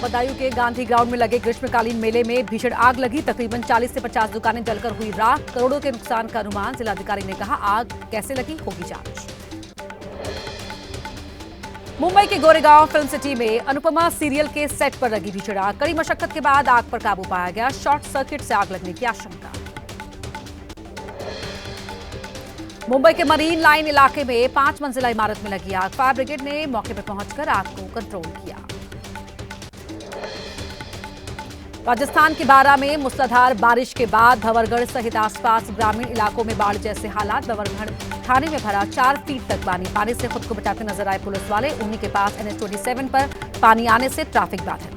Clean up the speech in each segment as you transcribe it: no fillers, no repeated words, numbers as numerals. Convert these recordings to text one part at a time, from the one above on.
बदायूं के गांधी ग्राउंड में लगे ग्रीष्मकालीन मेले में भीषण आग लगी। तकरीबन 40 से 50 दुकानें जलकर हुई राख। करोड़ों के नुकसान का अनुमान। जिलाधिकारी ने कहा, आग कैसे लगी, होगी जांच। मुंबई के गोरेगांव फिल्म सिटी में अनुपमा सीरियल के सेट पर लगी भीषण आग। कड़ी मशक्कत के बाद आग पर काबू पाया गया। शॉर्ट सर्किट से आग लगने की आशंका। मुंबई के मरीन लाइन इलाके में 5 मंजिला इमारत में लगी आग। फायर ब्रिगेड ने मौके पर पहुंचकर आग को कंट्रोल किया। राजस्थान के बारां में मूसलाधार बारिश के बाद भंवरगढ़ सहित आसपास ग्रामीण इलाकों में बाढ़ जैसे हालात। भंवरगढ़ थाने में भरा 4 फीट तक पानी। पानी से खुद को बचाते नजर आए पुलिस वाले। उन्हीं के पास NH-27 पर पानी आने से ट्रैफिक बाधित।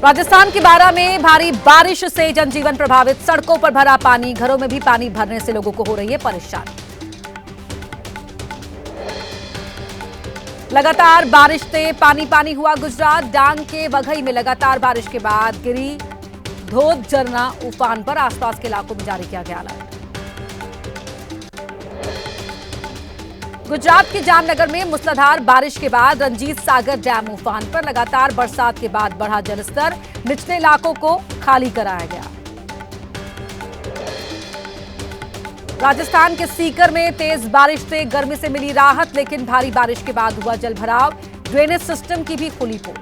राजस्थान के बारां में भारी बारिश से जनजीवन प्रभावित। सड़कों पर भरा पानी। घरों में भी पानी भरने से लोगों को हो रही है परेशानी। लगातार बारिश से पानी पानी हुआ गुजरात। डांग के वघई में लगातार बारिश के बाद गिरी धोध झरना उफान पर। आसपास के इलाकों में जारी किया गया अलर्ट। गुजरात के जामनगर में मूसलाधार बारिश के बाद रंजीत सागर डैम उफान पर। लगातार बरसात के बाद बढ़ा जलस्तर। निचले इलाकों को खाली कराया गया। राजस्थान के सीकर में तेज बारिश से गर्मी से मिली राहत, लेकिन भारी बारिश के बाद हुआ जलभराव। ड्रेनेज सिस्टम की भी खुली पोल।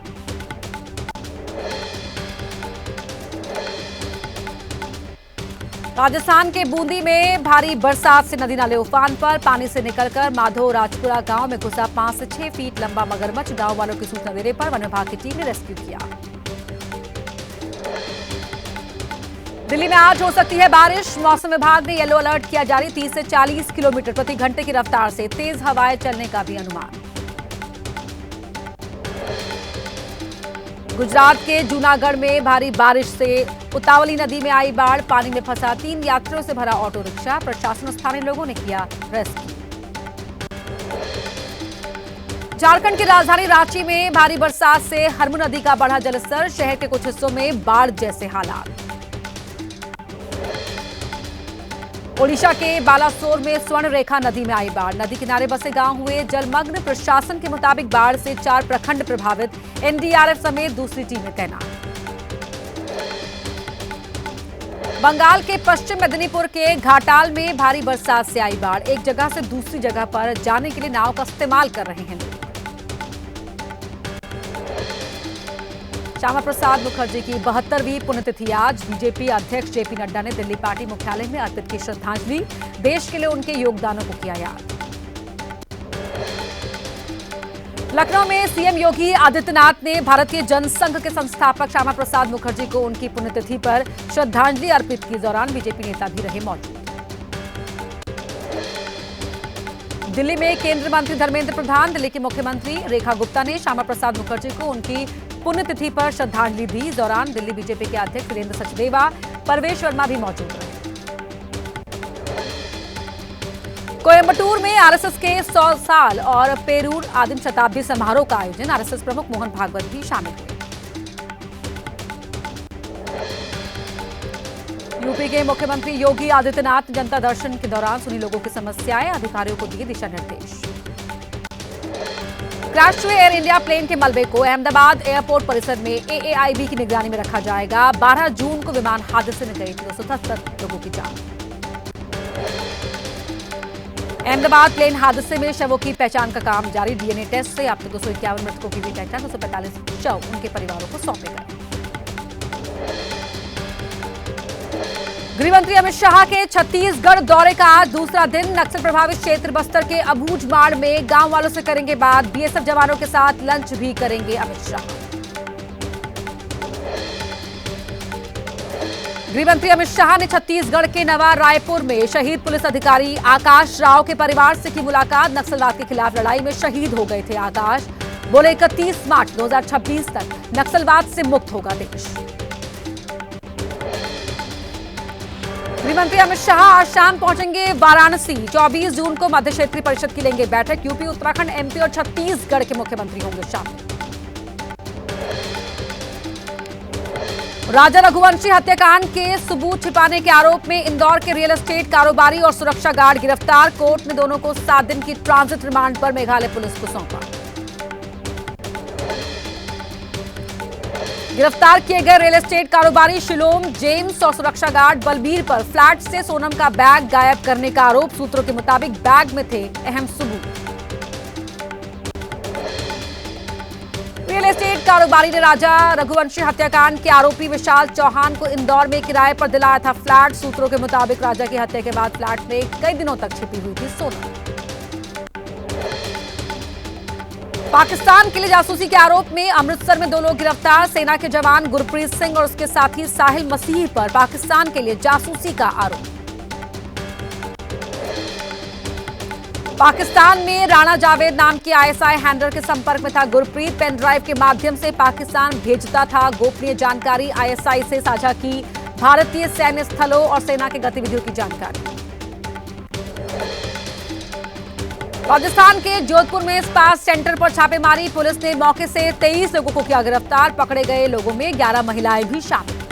राजस्थान के बूंदी में भारी बरसात से नदी नाले उफान पर। पानी से निकलकर माधो राजपुरा गांव में घुसा 5 से 6 फीट लंबा मगरमच्छ। गांव वालों की सूचना देने पर वन विभाग की टीम ने रेस्क्यू किया। दिल्ली में आज हो सकती है बारिश। मौसम विभाग ने येलो अलर्ट किया जारी। 30 से 40 किलोमीटर प्रति घंटे की रफ्तार से तेज हवाएं चलने का भी अनुमान। गुजरात के जूनागढ़ में भारी बारिश से उतावली नदी में आई बाढ़। पानी में फंसा 3 यात्रियों से भरा ऑटो रिक्शा। प्रशासन और स्थानीय लोगों ने किया रेस्क्यू। झारखंड की राजधानी रांची में भारी बरसात से हरमू नदी का बढ़ा जलस्तर। शहर के कुछ हिस्सों में बाढ़ जैसे हालात। ओडिशा के बालासोर में स्वर्ण रेखा नदी में आई बाढ़। नदी किनारे बसे गांव हुए जलमग्न। प्रशासन के मुताबिक बाढ़ से 4 प्रखंड प्रभावित। NDRF समेत दूसरी टीमें तैनात। बंगाल के पश्चिम मेदिनीपुर के घाटाल में भारी बरसात से आई बाढ़। एक जगह से दूसरी जगह पर जाने के लिए नाव का इस्तेमाल कर रहे हैं लोग। श्यामा प्रसाद मुखर्जी की 72वीं पुण्यतिथि आज। बीजेपी अध्यक्ष JP नड्डा ने दिल्ली पार्टी मुख्यालय में अर्पित की श्रद्धांजलि। देश के लिए उनके योगदानों को किया याद। लखनऊ में सीएम योगी आदित्यनाथ ने भारतीय जनसंघ के संस्थापक श्यामा प्रसाद मुखर्जी को उनकी पुण्यतिथि पर श्रद्धांजलि अर्पित की। दौरान बीजेपी नेता भी रहे मौजूद। दिल्ली में केंद्रीय मंत्री धर्मेंद्र प्रधान, दिल्ली की मुख्यमंत्री रेखा गुप्ता ने श्यामा प्रसाद मुखर्जी को उनकी पुण्यतिथि पर श्रद्धांजलि दी। दौरान दिल्ली बीजेपी के अध्यक्ष वीरेंद्र सचदेवा, परवेश वर्मा भी मौजूद रहे। कोयंबटूर में RSS के 100 साल और पेरूर आदिम शताब्दी समारोह का आयोजन। RSS प्रमुख मोहन भागवत भी शामिल हुए। यूपी के मुख्यमंत्री योगी आदित्यनाथ जनता दर्शन के दौरान सुनी लोगों की समस्याएं। अधिकारियों को दिए दिशा निर्देश। क्रैश हुए एयर इंडिया प्लेन के मलबे को अहमदाबाद एयरपोर्ट परिसर में AAIB की निगरानी में रखा जाएगा। 12 जून को विमान हादसे में गई 277 लोगों की जान। अहमदाबाद प्लेन हादसे में शवों की पहचान का काम जारी। DNA टेस्ट से अब तक 251 मृतकों की भी पहचान। 245 शव उनके परिवारों को सौंपे गए। गृहमंत्री अमित शाह के छत्तीसगढ़ दौरे का आज दूसरा दिन। नक्सल प्रभावित क्षेत्र बस्तर के अबूझमाड़ में गांव वालों से करेंगे बात। BSF जवानों के साथ लंच भी करेंगे अमित शाह। गृहमंत्री अमित शाह ने छत्तीसगढ़ के नवा रायपुर में शहीद पुलिस अधिकारी आकाश राव के परिवार से की मुलाकात। नक्सलवाद के खिलाफ लड़ाई में शहीद हो गए थे आकाश। बोले 31 मार्च 2026 तक नक्सलवाद से मुक्त होगा देश। गृहमंत्री अमित शाह आज शाम पहुंचेंगे वाराणसी। 24 जून को मध्य क्षेत्रीय परिषद की लेंगे बैठक। यूपी, उत्तराखंड, MP और छत्तीसगढ़ के मुख्यमंत्री होंगे शामिल। राजा रघुवंशी हत्याकांड के सबूत छिपाने के आरोप में इंदौर के रियल एस्टेट कारोबारी और सुरक्षा गार्ड गिरफ्तार। कोर्ट ने दोनों को 7 दिन की ट्रांजिट रिमांड पर मेघालय पुलिस को सौंपा। गिरफ्तार किए गए रियल एस्टेट कारोबारी शिलोम जेम्स और सुरक्षा गार्ड बलबीर पर फ्लैट से सोनम का बैग गायब करने का आरोप। सूत्रों के मुताबिक बैग में थे अहम सबूत। रियल एस्टेट कारोबारी ने राजा रघुवंशी हत्याकांड के आरोपी विशाल चौहान को इंदौर में किराए पर दिलाया था फ्लैट। सूत्रों के मुताबिक राजा की हत्या के बाद फ्लैट में कई दिनों तक छिपी हुई थी सोनम। पाकिस्तान के लिए जासूसी के आरोप में अमृतसर में 2 लोग गिरफ्तार। सेना के जवान गुरप्रीत सिंह और उसके साथी साहिल मसीह पर पाकिस्तान के लिए जासूसी का आरोप। पाकिस्तान में राणा जावेद नाम की आईएसआई हैंडलर के संपर्क में था गुरप्रीत। पेन ड्राइव के माध्यम से पाकिस्तान भेजता था गोपनीय जानकारी। आईएसआई से साझा की भारतीय सैन्य स्थलों और सेना की गतिविधियों की जानकारी। राजस्थान के जोधपुर में स्पा सेंटर पर छापेमारी। पुलिस ने मौके से 23 लोगों को किया गिरफ्तार। पकड़े गए लोगों में 11 महिलाएं भी शामिल।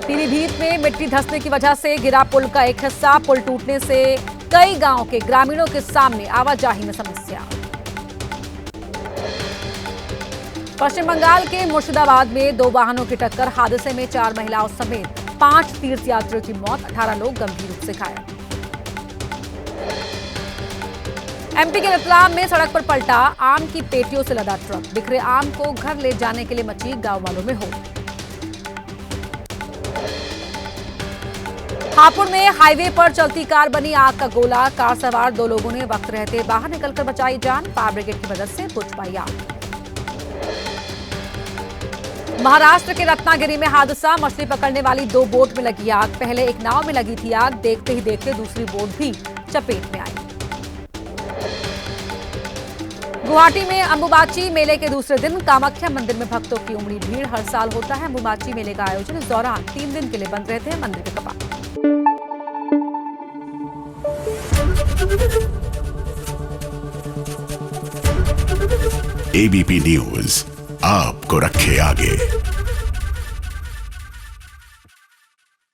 पीलीभीत में मिट्टी धंसने की वजह से गिरा पुल का एक हिस्सा। पुल टूटने से कई गांवों के ग्रामीणों के सामने आवाजाही में समस्या। पश्चिम बंगाल के मुर्शिदाबाद में 2 वाहनों की टक्कर। हादसे में 4 महिलाओं समेत 5 तीर्थयात्रियों की मौत। 18 लोग गंभीर रूप से घायल। एमपी के रतलाम में सड़क पर पलटा आम की पेटियों से लदा ट्रक। बिखरे आम को घर ले जाने के लिए मची गांव वालों में होड़। हापुड़ में हाईवे पर चलती कार बनी आग का गोला। कार सवार 2 लोगों ने वक्त रहते बाहर निकलकर बचाई जान। फायर ब्रिगेड की मदद से बुझ पाई आग। महाराष्ट्र के रत्नागिरी में हादसा। मछली पकड़ने वाली 2 बोट में लगी आग। पहले एक नाव में लगी थी आग। देखते ही देखते दूसरी बोट भी चपेट में आई। गुवाहाटी में अंबुबाची मेले के दूसरे दिन कामाख्या मंदिर में भक्तों की उमड़ी भीड़। हर साल होता है अंबुबाची मेले का आयोजन। इस दौरान 3 दिन के लिए बंद रहते हैं मंदिर के कपाट। एबीपी न्यूज आपको रखे आगे।